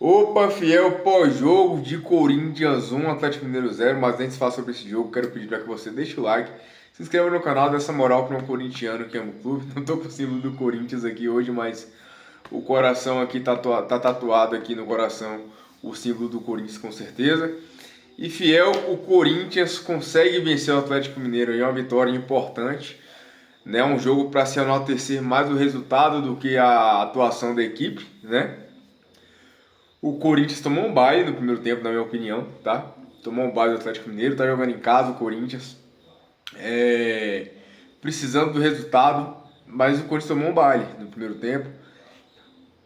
Opa, fiel pós-jogo de Corinthians 1, Atlético Mineiro 0. Mas antes de falar sobre esse jogo, quero pedir para que você deixe o like, se inscreva no canal, dessa moral para um corintiano que ama o clube. Não estou com o símbolo do Corinthians aqui hoje, mas o coração aqui tá tatuado aqui no coração, o símbolo do Corinthians com certeza. E fiel, o Corinthians consegue vencer o Atlético Mineiro em uma vitória importante, né? Um jogo para se enaltecer mais o resultado do que a atuação da equipe, né? O Corinthians tomou um baile no primeiro tempo, na minha opinião, tá? Tomou um baile do Atlético Mineiro, tá jogando em casa o Corinthians, precisando do resultado, mas o Corinthians tomou um baile no primeiro tempo.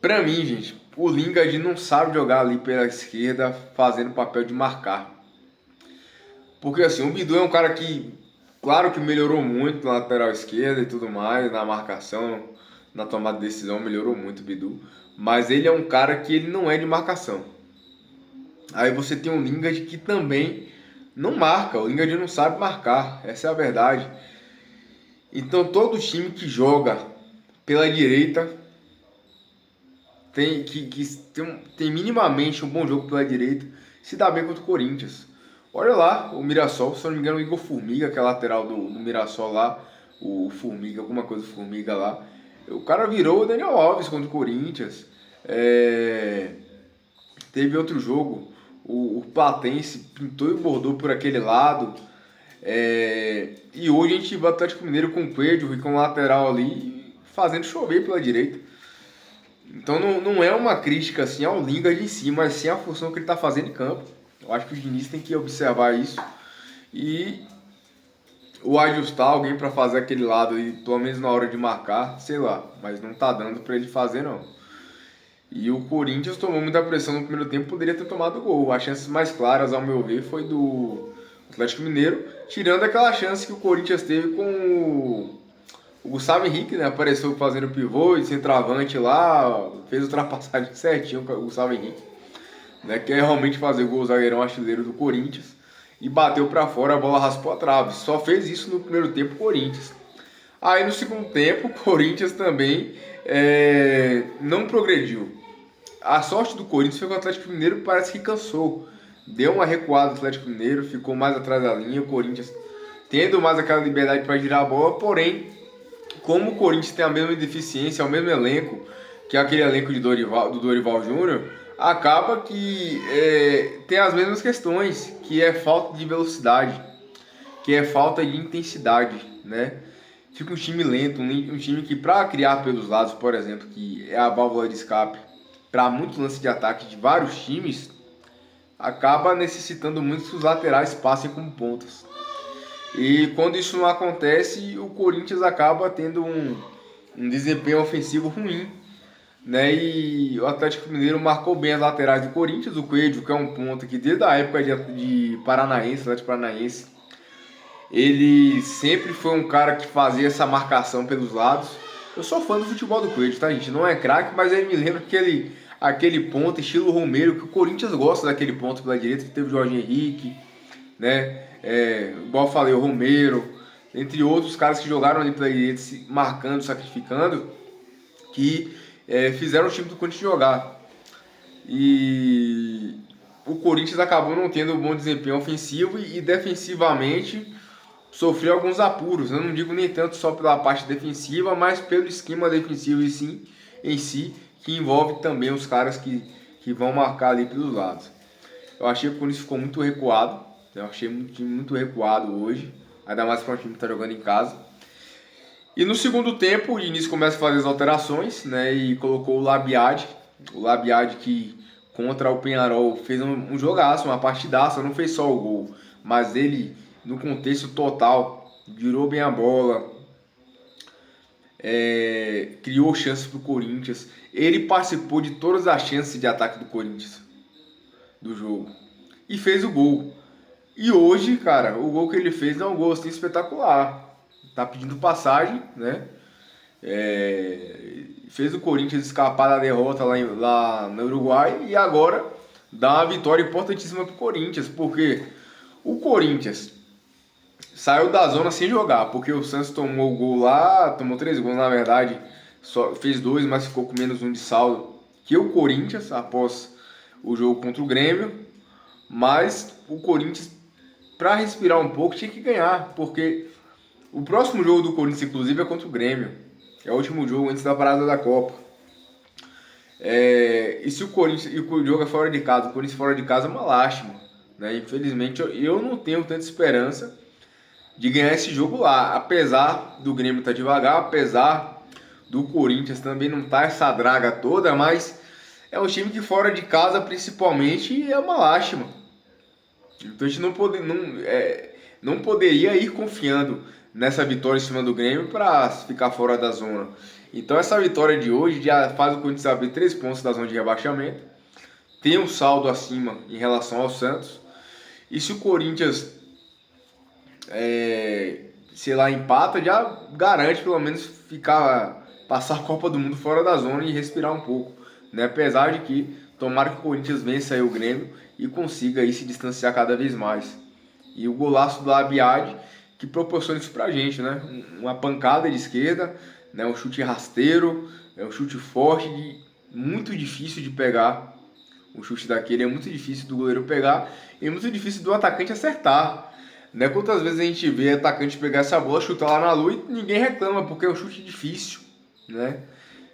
Pra mim, gente, o Lingard não sabe jogar ali pela esquerda, fazendo papel de marcar. Porque assim, o Bidu é um cara que, claro que melhorou muito na lateral esquerda e tudo mais, na marcação, na tomada de decisão, melhorou muito o Bidu. Mas ele é um cara que ele não é de marcação. Aí você tem o Lingard que também não marca, o Lingard não sabe marcar, essa é a verdade. Então todo time que joga pela direita tem minimamente um bom jogo pela direita, se dá bem contra o Corinthians. Olha lá, o Mirassol, se eu não me engano, o Igor Formiga, que é lateral do Mirassol lá, o Formiga, alguma coisa Formiga lá. O cara virou o Daniel Alves contra o Corinthians. Teve outro jogo, o Platense pintou e bordou por aquele lado. E hoje a gente vai o Atlético Mineiro com o Coelho e com o lateral ali, fazendo chover pela direita. Então não é uma crítica assim ao Lingard em si, mas sim a função que ele está fazendo em campo. Eu acho que o Diniz tem que observar isso e ou ajustar alguém para fazer aquele lado e pelo menos na hora de marcar, sei lá, mas não tá dando para ele fazer não. E o Corinthians tomou muita pressão no primeiro tempo, poderia ter tomado gol. As chances mais claras, ao meu ver, foi do Atlético Mineiro, tirando aquela chance que o Corinthians teve com o Gustavo Henrique, né? Apareceu fazendo pivô e centroavante lá, fez ultrapassagem certinho com o Gustavo Henrique, né? Quer realmente fazer gol, o zagueirão artilheiro do Corinthians, e bateu para fora, a bola raspou a trave. Só fez isso no primeiro tempo o Corinthians. Aí no segundo tempo, o Corinthians também não progrediu. A sorte do Corinthians foi que o Atlético Mineiro parece que cansou. Deu uma recuada do Atlético Mineiro, ficou mais atrás da linha. O Corinthians tendo mais aquela liberdade para girar a bola, porém, como o Corinthians tem a mesma deficiência, o mesmo elenco, que é aquele elenco do Dorival Júnior, acaba que tem as mesmas questões, que é falta de velocidade, que é falta de intensidade, né? Fica um time lento, um time que para criar pelos lados, por exemplo, que é a válvula de escape para muitos lances de ataque de vários times, acaba necessitando muito que os laterais passem como pontas. E quando isso não acontece, o Corinthians acaba tendo um desempenho ofensivo ruim, né? E o Atlético Mineiro marcou bem as laterais do Corinthians, o Coelho, que é um ponto que desde a época de Paranaense, Atlético Paranaense, ele sempre foi um cara que fazia essa marcação pelos lados. Eu sou fã do futebol do Coelho, tá, gente? Não é craque, mas ele me lembra aquele ponto estilo Romero, que o Corinthians gosta daquele ponto pela direita, que teve o Jorge Henrique, né? Igual eu falei, o Romero, entre outros caras que jogaram ali pela direita, se marcando, sacrificando, que fizeram o time do Corinthians jogar. E o Corinthians acabou não tendo um bom desempenho ofensivo e defensivamente sofreu alguns apuros. Eu não digo nem tanto só pela parte defensiva, mas pelo esquema defensivo em si, que envolve também os caras que vão marcar ali pelos lados. Eu achei que o Corinthians ficou muito recuado. Eu achei um time muito recuado hoje, ainda mais para um time que está jogando em casa. E no segundo tempo, o Diniz começa a fazer as alterações, né, e colocou o Labiad. O Labiad que contra o Peñarol fez um jogaço, uma partidaça, não fez só o gol, mas ele, no contexto total, virou bem a bola, criou chances para o Corinthians. Ele participou de todas as chances de ataque do Corinthians, do jogo, e fez o gol. E hoje, cara, o gol que ele fez é um gol assim, espetacular. Tá pedindo passagem, né? Fez o Corinthians escapar da derrota lá no Uruguai e agora dá uma vitória importantíssima pro Corinthians, porque o Corinthians saiu da zona sem jogar, porque o Santos tomou o gol lá, tomou 3 gols na verdade, só fez 2, mas ficou com menos um de saldo que o Corinthians após o jogo contra o Grêmio, mas o Corinthians, para respirar um pouco, tinha que ganhar, porque o próximo jogo do Corinthians, inclusive, é contra o Grêmio. É o último jogo antes da parada da Copa. E se o Corinthians, e o jogo é fora de casa, o Corinthians fora de casa é uma lástima, né? Infelizmente, eu não tenho tanta esperança de ganhar esse jogo lá, apesar do Grêmio estar devagar, apesar do Corinthians também não estar essa draga toda, mas é um time que fora de casa, principalmente, é uma lástima. Então a gente não poderia ir confiando nessa vitória em cima do Grêmio para ficar fora da zona. Então essa vitória de hoje já faz o Corinthians abrir 3 pontos da zona de rebaixamento, tem um saldo acima em relação ao Santos, e se o Corinthians sei lá, empata, já garante pelo menos passar a Copa do Mundo fora da zona e respirar um pouco, né? Apesar de que tomara que o Corinthians vença aí o Grêmio e consiga aí se distanciar cada vez mais. E o golaço do Abiad que proporciona isso pra gente, né? Uma pancada de esquerda, né? Um chute rasteiro, um chute forte, muito difícil de pegar. Um chute daquele é muito difícil do goleiro pegar e muito difícil do atacante acertar. Né? Quantas vezes a gente vê atacante pegar essa bola, chutar lá na lua e ninguém reclama, porque é um chute difícil, né?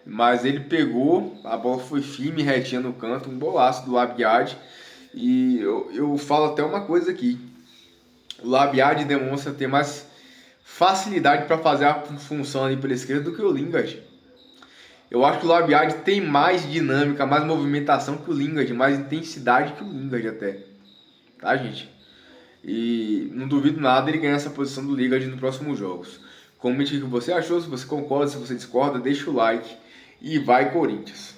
Mas ele pegou, a bola foi firme, retinha no canto, um golaço do Labiad. E eu falo até uma coisa aqui, o Labiad demonstra ter mais facilidade para fazer a função ali pela esquerda do que o Lingard. Eu acho que o Labiad tem mais dinâmica, mais movimentação que o Lingard, mais intensidade que o Lingard até, tá, gente? E não duvido nada ele ganhar essa posição do Lingard nos próximos jogos. Comente o que você achou, se você concorda, se você discorda, deixa o like e vai Corinthians!